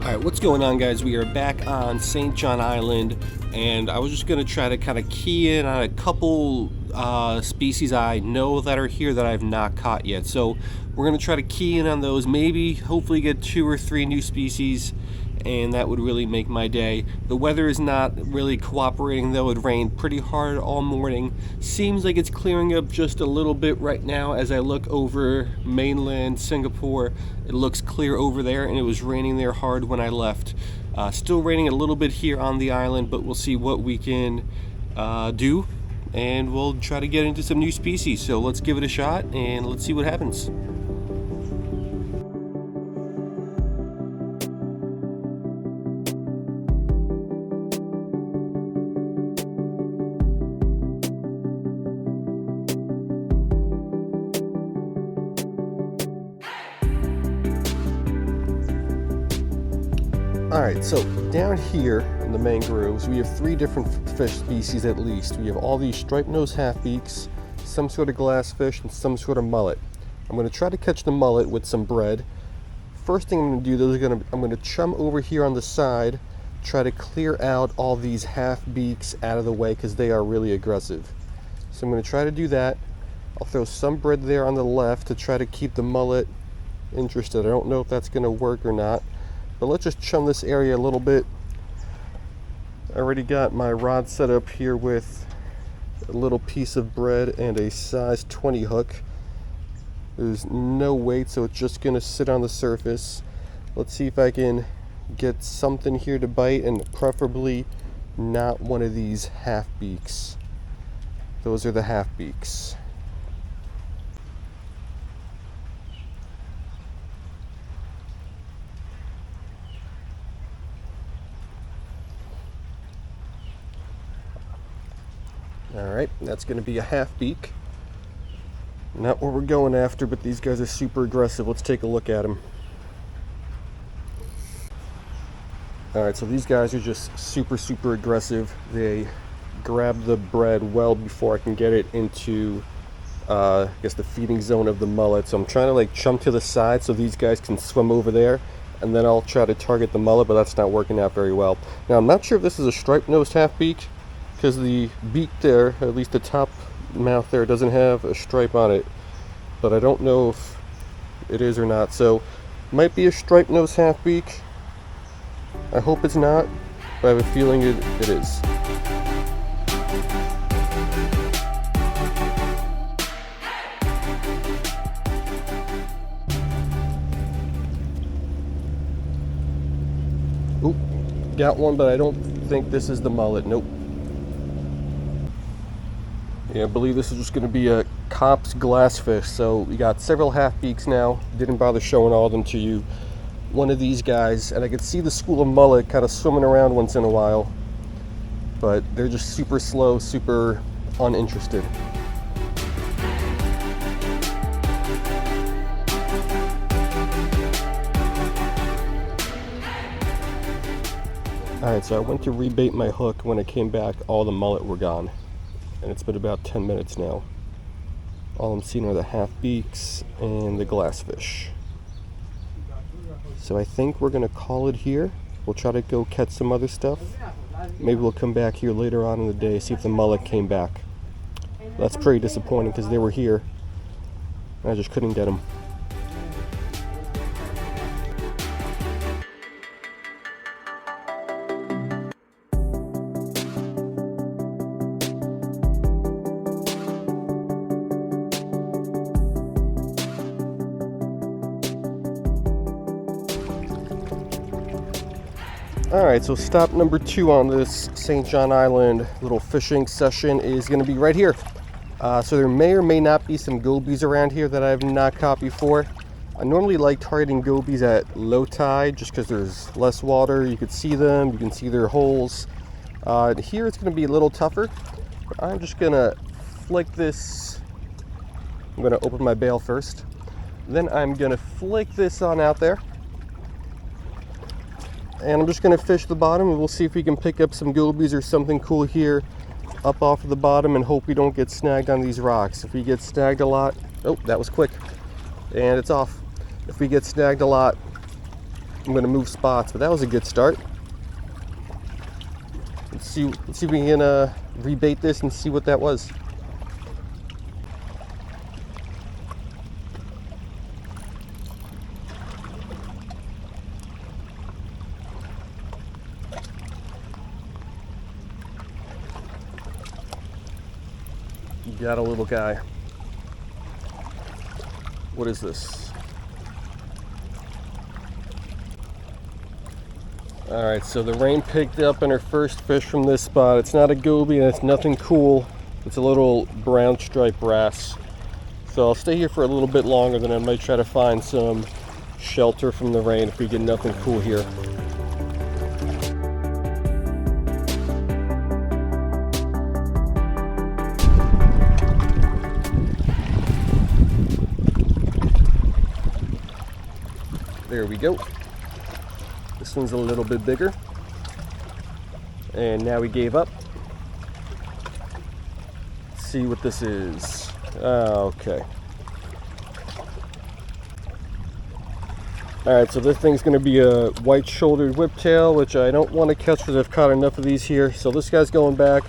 Alright, what's going on, guys? We are back on St. John Island, and I was just going to try to kind of key in on a couple species I know that are here that I've not caught yet. So we're going to try to key in on those, maybe hopefully get 2 or 3 new species, and that would really make my day. The weather is not really cooperating though. It rained pretty hard all morning. Seems like it's clearing up just a little bit right now as I look over mainland Singapore. It looks clear over there, and it was raining there hard when I left. Still raining a little bit here on the island, but we'll see what we can do, and we'll try to get into some new species. So let's give it a shot and let's see what happens. Alright, so down here in the mangroves, we have 3 different fish species at least. We have all these striped-nosed half-beaks, some sort of glassfish, and some sort of mullet. I'm going to try to catch the mullet with some bread. First thing I'm going to do is I'm going to chum over here on the side, try to clear out all these half-beaks out of the way because they are really aggressive. So I'm going to try to do that. I'll throw some bread there on the left to try to keep the mullet interested. I don't know if that's going to work or not. But let's just chum this area a little bit. I already got my rod set up here with a little piece of bread and a size 20 hook. There's no weight, so it's just going to sit on the surface. Let's see if I can get something here to bite, and preferably not one of these half beaks. Those are the half beaks. Alright, that's going to be a half beak. Not what we're going after, but these guys are super aggressive. Let's take a look at them. Alright, so these guys are just super aggressive. They grab the bread well before I can get it into, I guess, the feeding zone of the mullet. So I'm trying to like chum to the side so these guys can swim over there, and then I'll try to target the mullet, but that's not working out very well. Now, I'm not sure if this is a striped-nosed half-beak, because the beak there, at least the top mouth there, doesn't have a stripe on it, but I don't know if it is or not. So might be a striped nose half beak. I hope it's not, but I have a feeling it is. Oop, got one, but I don't think this is the mullet. Nope. Yeah, I believe this is just going to be a Copp's glassfish. So we got several half beaks now. Didn't bother showing all of them to you. One of these guys, and I could see the school of mullet kind of swimming around once in a while, but they're just super slow, super uninterested. Alright, so I went to rebait my hook. When I came back, all the mullet were gone. And it's been about 10 minutes now. All I'm seeing are the half beaks and the glassfish. So I think we're going to call it here. We'll try to go catch some other stuff. Maybe we'll come back here later on in the day, see if the mullet came back. That's pretty disappointing because they were here. I just couldn't get them. Alright, so stop number 2 on this St. John Island little fishing session is going to be right here. So there may or may not be some gobies around here that I have not caught before. I normally like targeting gobies at low tide just because there's less water. You can see them, you can see their holes. Here it's going to be a little tougher. I'm just going to flick this. I'm going to open my bail first. Then I'm going to flick this on out there. And I'm just going to fish the bottom, and we'll see if we can pick up some gobies or something cool here up off of the bottom, and hope we don't get snagged on these rocks. If we get snagged a lot, oh, that was quick, and it's off. If we get snagged a lot, I'm going to move spots, but that was a good start. Let's see if we can rebait this and see what that was. You got a little guy. What is this? Alright, so the rain picked up on our first fish from this spot. It's not a goby and it's nothing cool. It's a little brown striped wrasse. So I'll stay here for a little bit longer, then I might try to find some shelter from the rain if we get nothing cool here. There we go. This one's a little bit bigger. And now we gave up. Let's see what this is. Okay. Alright, so this thing's going to be a white-shouldered whiptail, which I don't want to catch because I've caught enough of these here. So this guy's going back,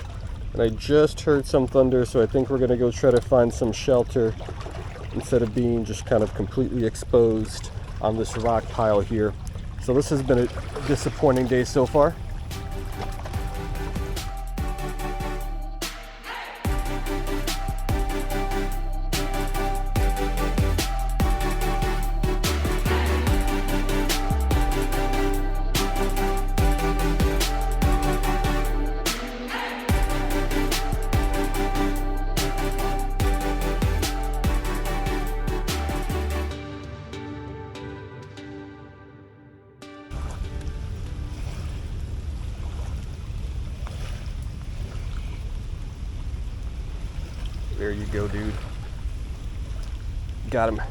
and I just heard some thunder, so I think we're going to go try to find some shelter instead of being just kind of completely exposed on this rock pile here. So this has been a disappointing day so far. There you go, dude. Got him.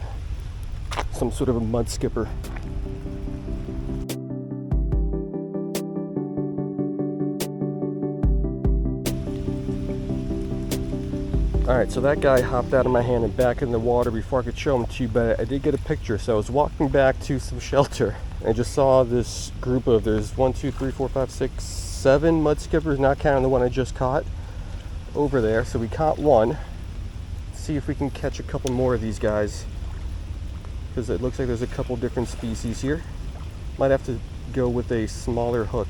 Some sort of a mudskipper. Alright, so that guy hopped out of my hand and back in the water before I could show him to you, but I did get a picture. So I was walking back to some shelter and I just saw this group of, there's 1, 2, 3, 4, 5, 6, 7 mudskippers, not counting the one I just caught over there. So we caught one. See if we can catch a couple more of these guys, because it looks like there's a couple different species here. Might have to go with a smaller hook.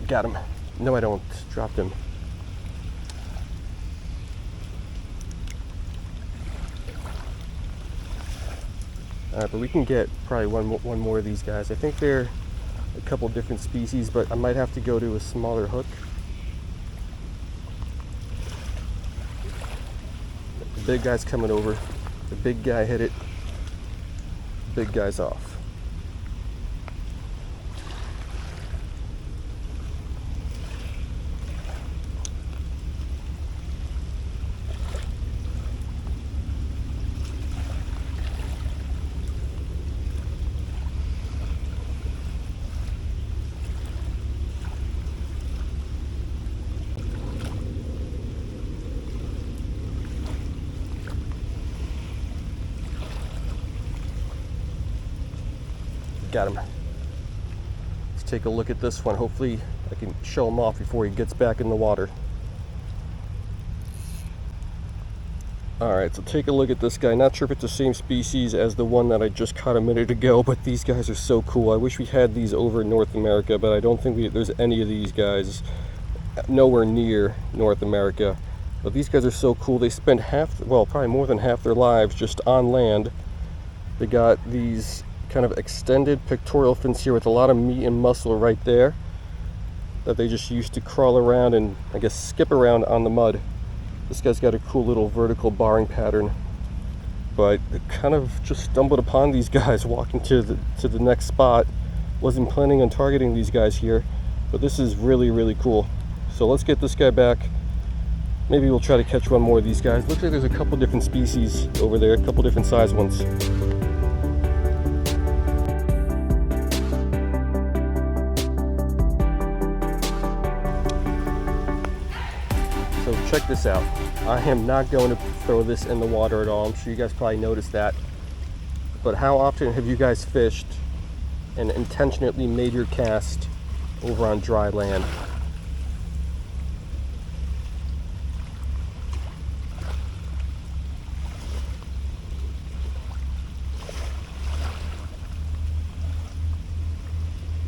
Got him. No, I don't. Dropped him. Alright, but we can get probably one more of these guys. I think they're a couple different species, but I might have to go to a smaller hook. The big guy's coming over. The big guy hit it. The big guy's off. Got him. Let's take a look at this one. Hopefully I can show him off before he gets back in the water. Alright, so take a look at this guy. Not sure if it's the same species as the one that I just caught a minute ago, but these guys are so cool. I wish we had these over in North America, but I don't think there's any of these guys nowhere near North America. But these guys are so cool. They spend probably more than half their lives just on land. They got these kind of extended pectoral fins here with a lot of meat and muscle right there that they just used to crawl around and I guess skip around on the mud. This guy's got a cool little vertical barring pattern, but kind of just stumbled upon these guys walking to the next spot. Wasn't planning on targeting these guys here, but this is really, really cool. So let's get this guy back. Maybe we'll try to catch one more of these guys. Looks like there's a couple different species over there, a couple different size ones. So check this out. I am not going to throw this in the water at all. I'm sure you guys probably noticed that. but how often have you guys fished and intentionally made your cast over on dry land?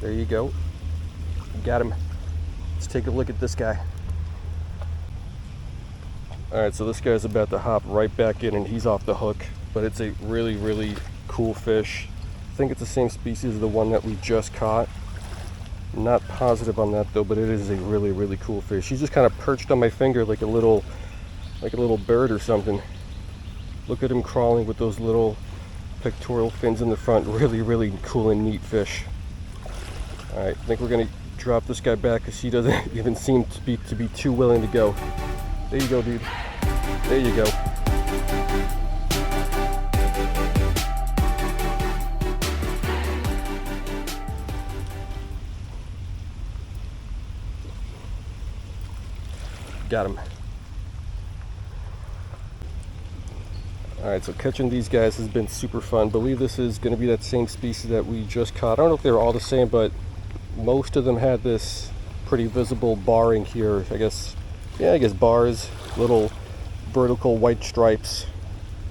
There you go. Got him. Let's take a look at this guy. Alright, so this guy's about to hop right back in and he's off the hook, but it's a really, really cool fish. I think it's the same species as the one that we just caught. I'm not positive on that though, but it is a really, really cool fish. He's just kind of perched on my finger like a little bird or something. Look at him crawling with those little pectoral fins in the front. Really, really cool and neat fish. Alright, I think we're going to drop this guy back because he doesn't even seem to be too willing to go. There you go, dude. There you go. Got him. Alright, so catching these guys has been super fun. I believe this is going to be that same species that we just caught. I don't know if they were all the same, but most of them had this pretty visible barring here. I guess bars, little vertical white stripes,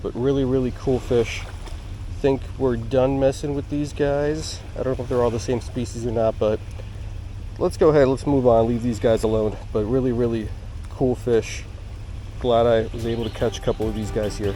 but really, really cool fish. I think we're done messing with these guys. I don't know if they're all the same species or not, but let's go ahead, let's move on, leave these guys alone. But really, really cool fish. Glad I was able to catch a couple of these guys here.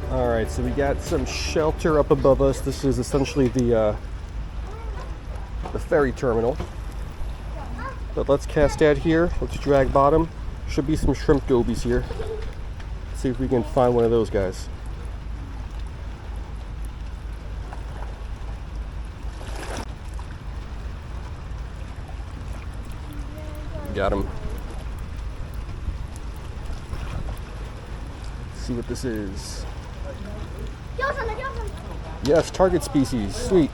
Alright, so we got some shelter up above us. This is essentially the ferry terminal. But let's cast out here. Let's drag bottom. Should be some shrimpgobies here. Let's see if we can find one of those guys. Got him. Let's see what this is. Yes, target species. Sweet.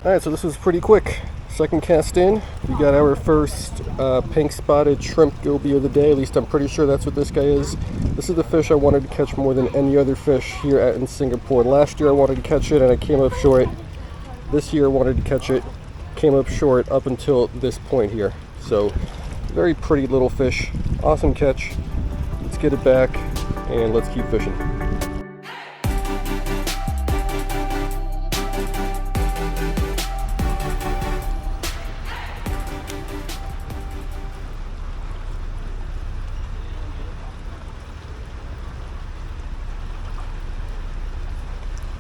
Alright, so this was pretty quick. Second cast in. We got our first pink spotted shrimpgoby of the day. At least I'm pretty sure that's what this guy is. This is the fish I wanted to catch more than any other fish here in Singapore. Last year I wanted to catch it and I came up short. This year I wanted to catch it, came up short up until this point here. So, very pretty little fish. Awesome catch. Let's get it back and let's keep fishing.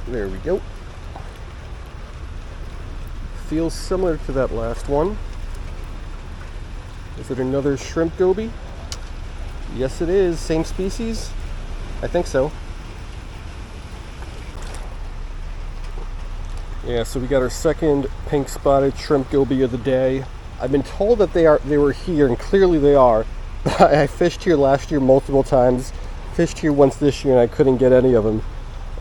There we go. Feels similar to that last one. Is it another shrimpgoby? Yes, it is. Same species? I think so. Yeah, so we got our second pink spotted shrimpgoby of the day. I've been told that they were here, and clearly they are. I fished here last year multiple times. Fished here once this year, and I couldn't get any of them.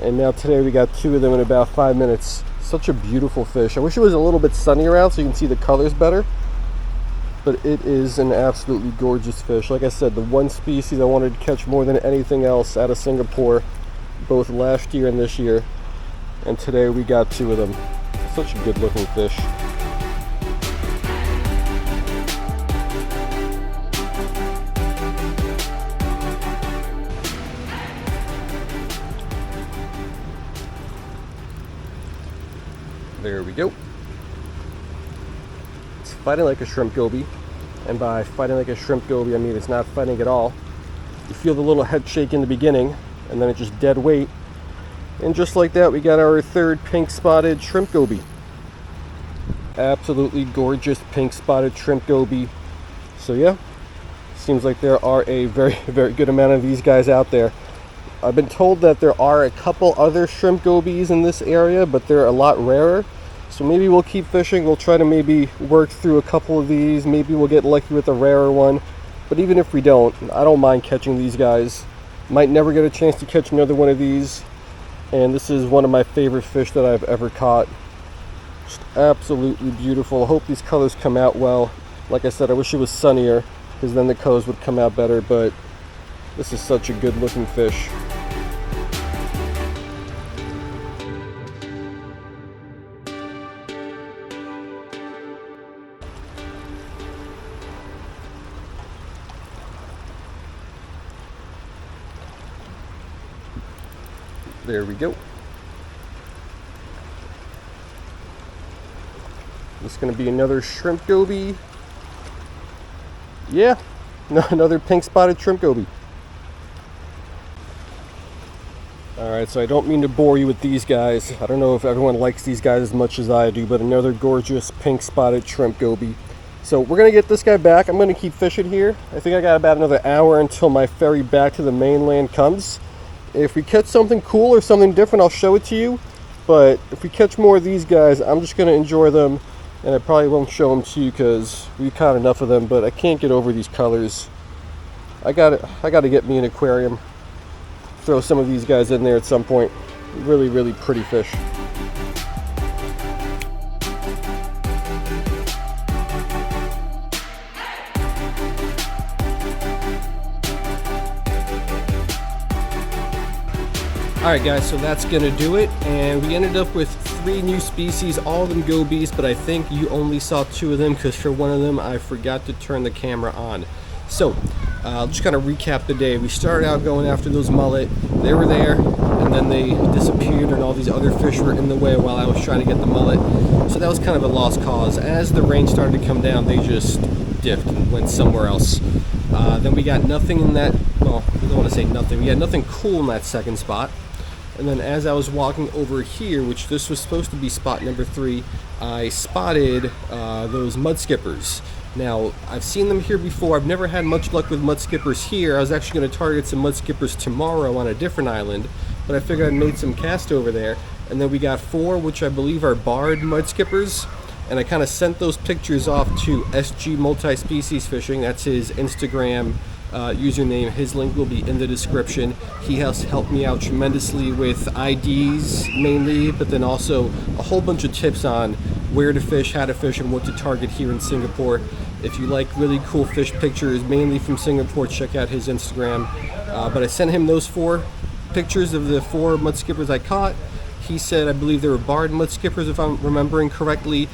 And now today we got two of them in about 5 minutes. Such a beautiful fish. I wish it was a little bit sunnier out so you can see the colors better. But it is an absolutely gorgeous fish. Like I said, the one species I wanted to catch more than anything else out of Singapore, both last year and this year. And today we got two of them. Such a good looking fish. There we go. It's fighting like a shrimpgoby, and by fighting like a shrimpgoby I mean it's not fighting at all. You feel the little head shake in the beginning, and then it's just dead weight. And just like that, we got our third pink spotted shrimpgoby. Absolutely gorgeous pink spotted shrimpgoby. So yeah, seems like there are a very, very good amount of these guys out there. I've been told that there are a couple other shrimpgobies in this area, but they're a lot rarer. So maybe we'll keep fishing. We'll try to maybe work through a couple of these. Maybe we'll get lucky with a rarer one. But even if we don't, I don't mind catching these guys. Might never get a chance to catch another one of these. And this is one of my favorite fish that I've ever caught. Just absolutely beautiful. I hope these colors come out well. Like I said, I wish it was sunnier, because then the colors would come out better, but this is such a good looking fish. There we go. This is going to be another shrimpgoby. Yeah, another pink spotted shrimpgoby. Alright, so I don't mean to bore you with these guys. I don't know if everyone likes these guys as much as I do, but another gorgeous pink spotted shrimpgoby. So we're going to get this guy back. I'm going to keep fishing here. I think I got about another hour until my ferry back to the mainland comes. If we catch something cool or something different, I'll show it to you. But if we catch more of these guys, I'm just going to enjoy them. And I probably won't show them to you because we've caught enough of them. But I can't get over these colors. I got to get me an aquarium. Throw some of these guys in there at some point. Really, really pretty fish. Alright guys, so that's gonna do it, and we ended up with 3 new species, all of them gobies, but I think you only saw 2 of them because for one of them I forgot to turn the camera on. So, I'll just kind of recap the day. We started out going after those mullet. They were there, and then they disappeared, and all these other fish were in the way while I was trying to get the mullet. So that was kind of a lost cause. As the rain started to come down, they just dipped and went somewhere else. Then we got nothing in that, well, I don't want to say nothing. We had nothing cool in that second spot. And then as I was walking over here, which this was supposed to be spot number 3, I spotted those mudskippers. Now, I've seen them here before. I've never had much luck with mudskippers here. I was actually going to target some mudskippers tomorrow on a different island, but I figured I'd made some cast over there. And then we got 4, which I believe are barred mudskippers. And I kind of sent those pictures off to SG Multi-Species Fishing. That's his Instagram username. His link will be in the description. He has helped me out tremendously with IDs mainly, but then also a whole bunch of tips on where to fish, how to fish, and what to target here in Singapore. If you like really cool fish pictures, mainly from Singapore, check out his Instagram. But I sent him those 4 pictures of the 4 mudskippers I caught. He said, I believe there were barred mudskippers if I'm remembering correctly,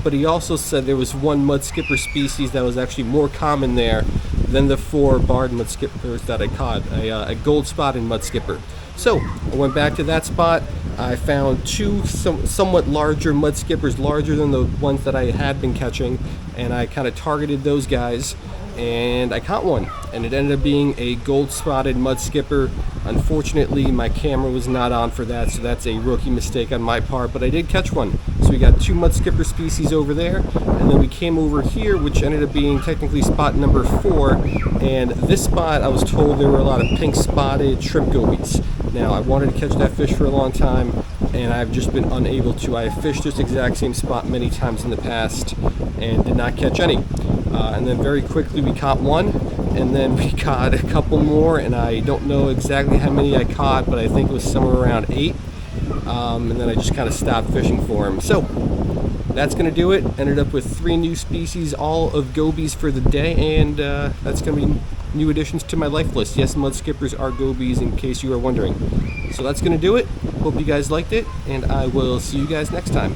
but he also said there was 1 mudskipper species that was actually more common there than the 4 barred mudskippers that I caught, a gold spotted mudskipper. So I went back to that spot. I found 2 somewhat larger mudskippers, larger than the ones that I had been catching, and I kind of targeted those guys. And I caught one, and it ended up being a gold spotted mudskipper. Unfortunately, my camera was not on for that, so that's a rookie mistake on my part, but I did catch one. So we got 2 mudskipper species over there, and then we came over here, which ended up being technically spot number 4. And this spot, I was told there were a lot of pink spotted shrimpgobies. Now, I wanted to catch that fish for a long time, and I've just been unable to. I have fished this exact same spot many times in the past and did not catch any. And then very quickly we caught one, and then we caught a couple more, and I don't know exactly how many I caught, but I think it was somewhere around 8. And then I just kind of stopped fishing for them. So that's going to do it. Ended up with 3 new species, all of gobies for the day, and that's going to be new additions to my life list. Yes, mudskippers are gobies, in case you are wondering. So that's going to do it. Hope you guys liked it, and I will see you guys next time.